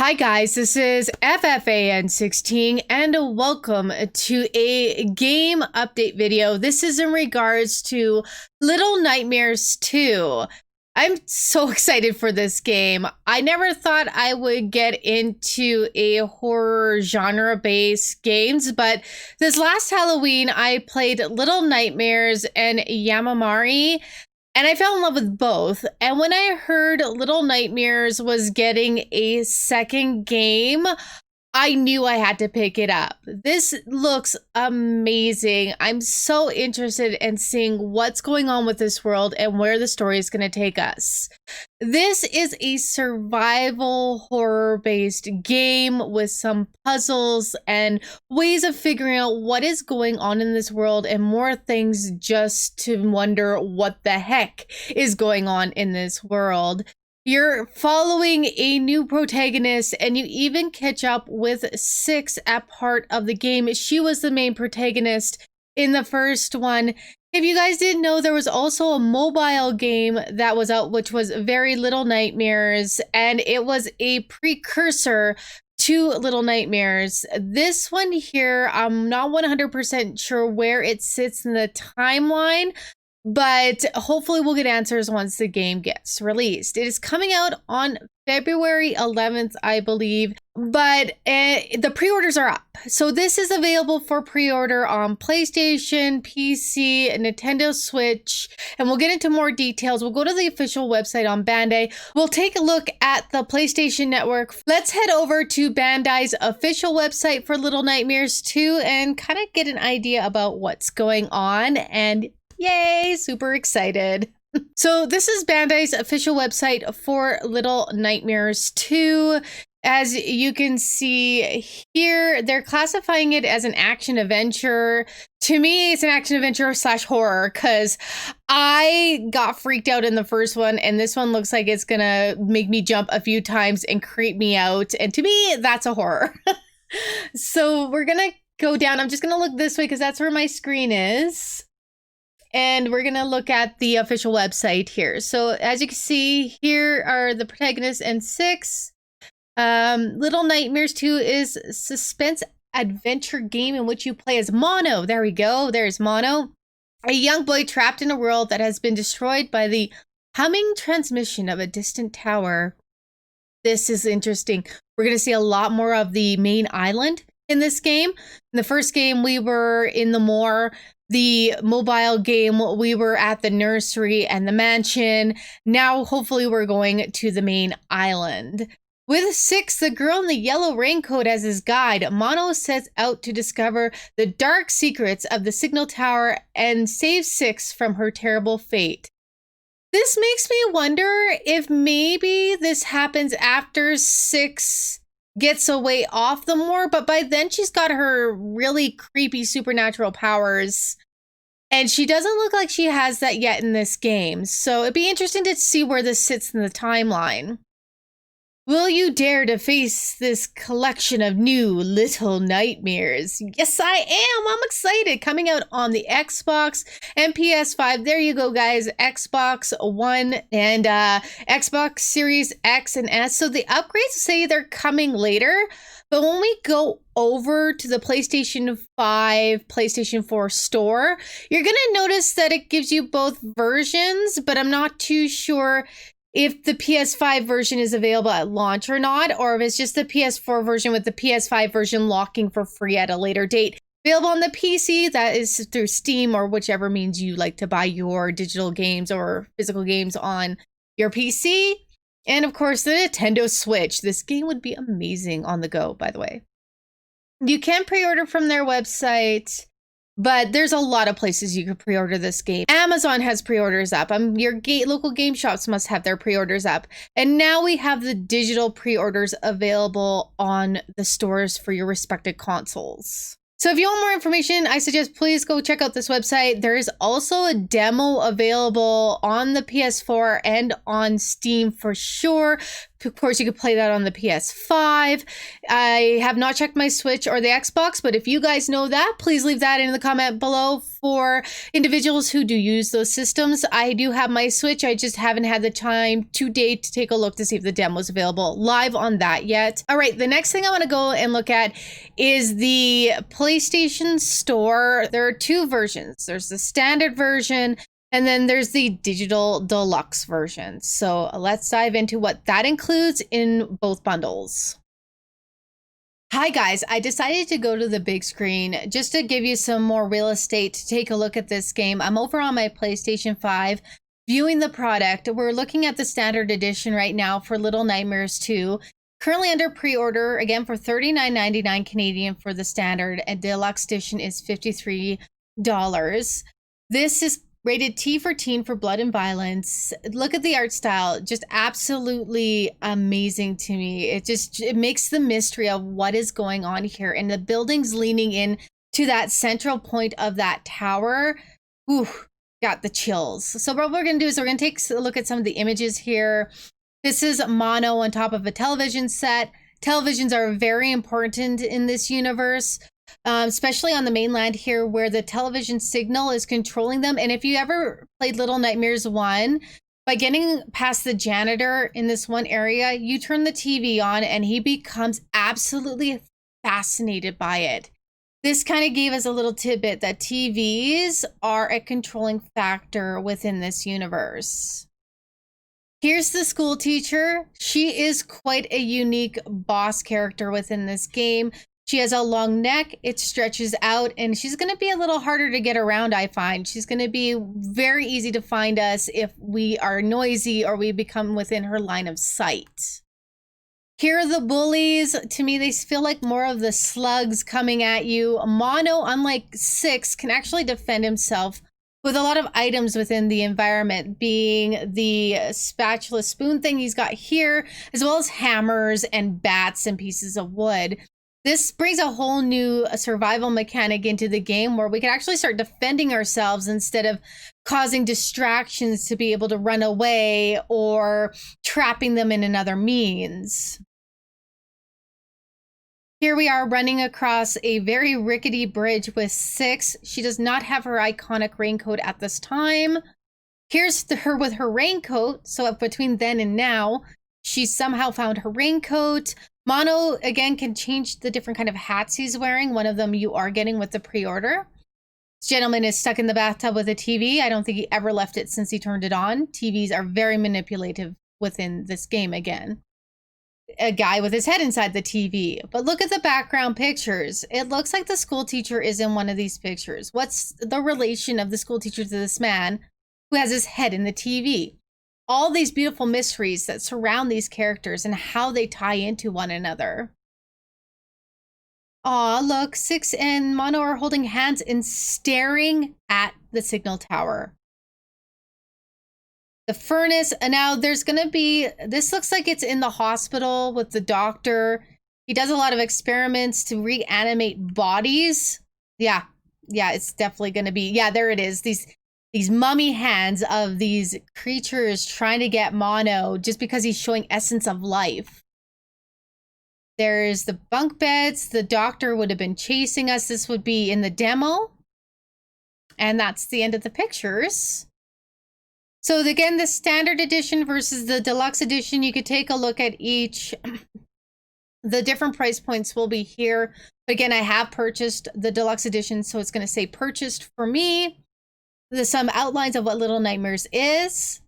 Hi guys, this is FFAN 16 and welcome to a game update video. This is in regards to Little Nightmares 2. I'm so excited for this game. I never thought I would get into a horror genre-based games, but this last Halloween I played Little Nightmares and Yamamari. And I fell in love with both. And when I heard Little Nightmares was getting a second game, I knew I had to pick it up. This looks amazing. I'm so interested in seeing what's going on with this world and where the story is going to take us. This is a survival horror-based game with some puzzles and ways of figuring out what is going on in this world and more things just to wonder what the heck is going on in this world. You're following a new protagonist and you even catch up with Six at part of the game. She was the main protagonist in the first one. If you guys didn't know, there was also a mobile game that was out, which was Very Little Nightmares, and it was a precursor to Little Nightmares. This one here, I'm not 100% sure where it sits in the timeline, but hopefully we'll get answers once the game gets released. It is coming out on February 11th, I believe, but the pre-orders are up. So this is available for pre-order on PlayStation, PC, Nintendo Switch, and we'll get into more details. We'll go to the official website on Bandai. We'll take a look at the PlayStation Network. Let's head over to Bandai's official website for Little Nightmares 2 and kind of get an idea about what's going on. And yay, super excited. So this is Bandai's official website for Little Nightmares 2. As you can see here, they're classifying it as an action adventure. To me, it's an action adventure slash horror because I got freaked out in the first one, and this one looks like it's gonna make me jump a few times and creep me out. And to me, that's a horror. So we're gonna go down. I'm just gonna look this way because that's where my screen is. And we're going to look at the official website here. So as you can see, here are the protagonists and Six. Little Nightmares 2 is a suspense adventure game in which you play as Mono. There we go. There's Mono. A young boy trapped in a world that has been destroyed by the humming transmission of a distant tower. This is interesting. We're going to see a lot more of the main island in this game. In the first game, we were in the mobile game, we were at the nursery and the mansion. Now, hopefully, we're going to the main island. With Six, the girl in the yellow raincoat as his guide, Mono sets out to discover the dark secrets of the signal tower and save Six from her terrible fate. This makes me wonder if maybe this happens after Six gets away off the moor, but by then she's got her really creepy supernatural powers, and she doesn't look like she has that yet in this game. So it'd be interesting to see where this sits in the timeline. Will you dare to face this collection of new Little Nightmares? Yes, I am. I'm excited. Coming out on the Xbox and PS5. There you go, guys. Xbox One and Xbox Series X and S. So the upgrades say they're coming later. But when we go over to the PlayStation 5, PlayStation 4 store, you're going to notice that it gives you both versions, but I'm not too sure if the PS5 version is available at launch or not, or if it's just the PS4 version with the PS5 version locking for free at a later date. Available on the PC, that is through Steam or whichever means you like to buy your digital games or physical games on your PC. And of course, the Nintendo Switch. This game would be amazing on the go, by the way. You can pre-order from their website, but there's a lot of places you can pre-order this game. Amazon has pre-orders up. Your local game shops must have their pre-orders up. And now we have the digital pre-orders available on the stores for your respective consoles. So if you want more information, I suggest please go check out this website. There is also a demo available on the PS4 and on Steam for sure. Of course, you could play that on the PS5. I have not checked my Switch or the Xbox, but if you guys know that, please leave that in the comment below for individuals who do use those systems. I do have my Switch. I just haven't had the time to date to take a look to see if the demo is available live on that yet. All right, the next thing I want to go and look at is the PlayStation Store. There are two versions. There's the standard version, and then there's the digital deluxe version. So let's dive into what that includes in both bundles. Hi guys, I decided to go to the big screen just to give you some more real estate to take a look at this game. I'm over on my PlayStation 5 viewing the product. We're looking at the standard edition right now for Little Nightmares 2. Currently under pre-order, again for $39.99 Canadian for the standard, and deluxe edition is $53. This is rated T for teen for blood and violence. Look at the art style, just absolutely amazing to me. It makes the mystery of what is going on here, and the buildings leaning in to that central point of that tower. Ooh, got the chills. So what we're gonna do is we're gonna take a look at some of the images here. This is mono on top of a television set. Televisions are very important in this universe. Especially on the mainland here where the television signal is controlling them. And if you ever played Little Nightmares 1, by getting past the janitor in this one area, you turn the TV on and he becomes absolutely fascinated by it. This kind of gave us a little tidbit that TVs are a controlling factor within this universe. Here's the school teacher. She is quite a unique boss character within this game. She has a long neck, it stretches out, and she's going to be a little harder to get around, I find. She's going to be very easy to find us if we are noisy or we become within her line of sight. Here are the bullies. To me, they feel like more of the slugs coming at you. Mono, unlike 6, can actually defend himself with a lot of items within the environment, being the spatula spoon thing he's got here, as well as hammers and bats and pieces of wood. This brings a whole new survival mechanic into the game where we can actually start defending ourselves instead of causing distractions to be able to run away or trapping them in another means. Here we are running across a very rickety bridge with 6. She does not have her iconic raincoat at this time. Here's her with her raincoat. So between then and now, she somehow found her raincoat. Mono, again, can change the different kind of hats he's wearing. One of them you are getting with the pre-order. This gentleman is stuck in the bathtub with a TV. I don't think he ever left it since he turned it on. TVs are very manipulative within this game again. A guy with his head inside the TV. But look at the background pictures. It looks like the school teacher is in one of these pictures. What's the relation of the school teacher to this man who has his head in the TV? All these beautiful mysteries that surround these characters and how they tie into one another. Aw, look, 6 and Mono are holding hands and staring at the signal tower. The furnace, and now there's gonna be, this looks like it's in the hospital with the doctor. He does a lot of experiments to reanimate bodies. Yeah, it's definitely gonna be, yeah, there it is. These mummy hands of these creatures trying to get Mono just because he's showing essence of life. There's the bunk beds. The doctor would have been chasing us. This would be in the demo. And that's the end of the pictures. So again, the standard edition versus the deluxe edition, you could take a look at each. The different price points will be here. But again, I have purchased the deluxe edition, so it's going to say purchased for me. There's some outlines of what Little Nightmares is.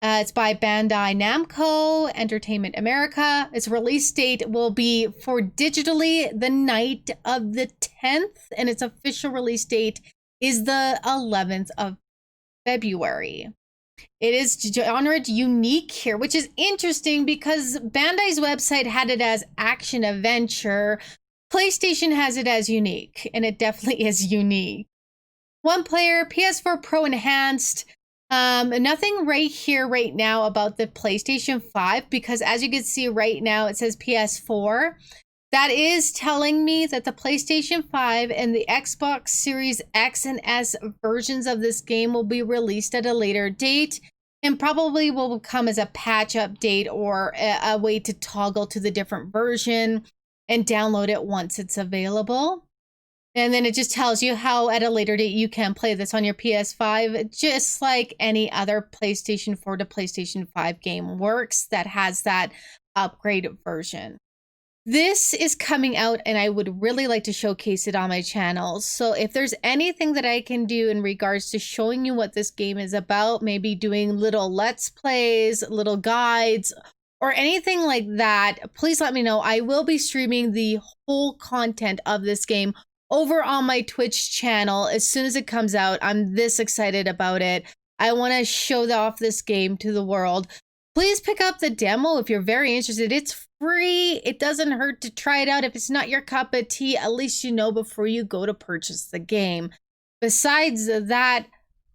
It's by Bandai Namco Entertainment America. Its release date will be for digitally the night of the 10th, and its official release date is the 11th of February. It is genre unique here, which is interesting because Bandai's website had it as action adventure. PlayStation has it as unique, and it definitely is unique. One player, PS4 Pro Enhanced. Nothing right here right now about the PlayStation 5, because as you can see right now, it says PS4. That is telling me that the PlayStation 5 and the Xbox Series X and S versions of this game will be released at a later date. and probably will come as a patch update or a way to toggle to the different version and download it once it's available. And then it just tells you how at a later date you can play this on your PS5, just like any other PlayStation 4 to PlayStation 5 game works that has that upgrade version. This is coming out and I would really like to showcase it on my channel. So if there's anything that I can do in regards to showing you what this game is about, maybe doing little let's plays, little guides, or anything like that, please let me know. I will be streaming the whole content of this game over on my Twitch channel as soon as it comes out. I'm this excited about it. I want to show off this game to the world. Please pick up the demo if you're very interested. It's free. It doesn't hurt to try it out. If it's not your cup of tea, at least you know before you go to purchase the game. Besides that,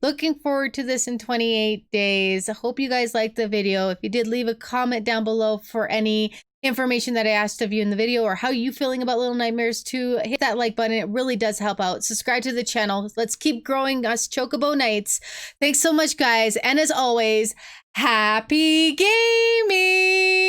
looking forward to this in 28 days. I hope you guys liked the video. If you did, leave a comment down below for any information that I asked of you in the video or how you feeling about Little Nightmares 2. Hit that like button. It really does help out. Subscribe to the channel. Let's keep growing us Chocobo Knights. Thanks so much, guys. And as always, happy gaming!